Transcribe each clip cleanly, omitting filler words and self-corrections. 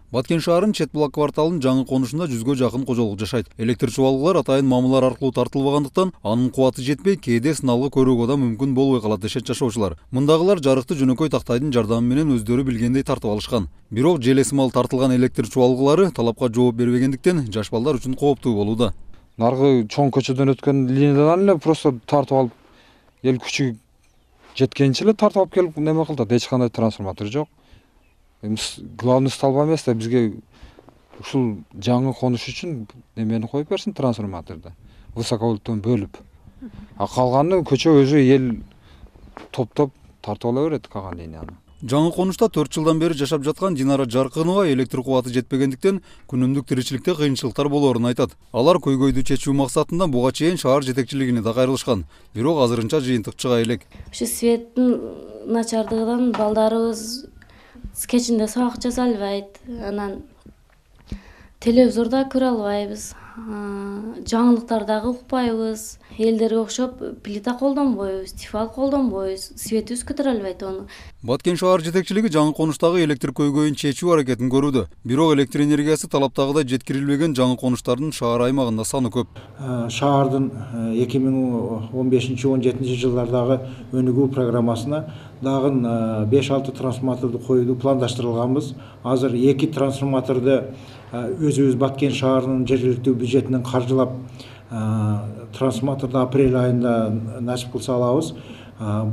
Баткен шаарынын чет булак кварталынын жаңы конушунда 100га жакын кожолук жашайт. Электр чубалгылар атайын мамылар аркылуу тартылбагандыктан анын кубаты жетпей, кээде сыналгы көрүүгө да мүмкүн болбой калат дешет жашоочулар. Мындагылар жарыкты жөнөкөй тактайдын жардамы менен өздөрү билгендей тартып алышкан. Бирок желесимал тартылган электр чубалгылары талапка жооп бербегендиктен жаш балдар үчүн кооптуу болууда. Наргы чоң көчөдөн өткөн линиядан эле просто тартып алып, эл күчү жеткенче эле тартып алып келип неме кылды. Эч кандай трансформатор жок. Главный столба эмес да бизге ушул жаңы конуш үчүн немени коюп берсин, трансформаторду высоковольттон бөлүп. А калганы көчө өзү эл топтоп тартып ала берет калган линияны. Жаңы конушта 4 жылдан бери жашап жаткан Динара Жаркынова электр кубаты жетпегендиктен күнүмдүк тиричиликте кыйынчылыктар болоорун айтат. Алар көйгөйдү чечүү максатында буга чейин шаар жетекчилигине да кайрылышкан. Бирок азырынча жыйынтык чыга элек. Ушу светтин начардыгынан балдарыбыз кечинде сабак жаза албайт, анан телевизорда көрө албайбыз, жаңылыктар дагы укпайбыз, элдерге окшоп плита колдонбойбуз, тефал колдонбойбуз, светибиз көтөрө албайт ону. Баткен шаар жетекчилиги жаңы конуштагы электр көйгөйүн чечүү аракетин көрүүдө. Бирок электр энергиясы талаптагыдай жеткирилбеген жаңы конуштардын шаар аймагында саны көп. Шаардын 2015-17 жылдардагы өнүгүү программасына дагы 5-6 трансформаторду коюуду пландаштырылганбыз. Азыр 2 трансформаторду өзүбүз Баткен шаарынын жергиликтүү бюджетинен каржылап, трансформаторду апрель айында насип кылса алабыз.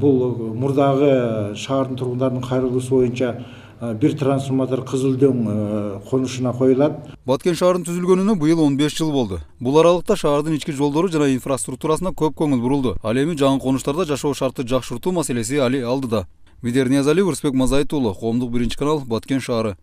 Бул мурдагы шаардын тургундарынын кайрылуусу боюнча бир трансформатор Кызыл Дөң конушуна коюлат. Баткен шаарынын түзүлгөнүнө быйыл 15 жыл болду. Бул аралыкта шаардын ички жолдору жана инфраструктурасына көп көңүл бурулду. Ал эми жаңы конуштарда жашоо шарты жакшыртуу маселеси али алдыда. Медер Ниязали, Урсбек Мазайыт уулу, Коомдук 1 канал, Баткен шаары.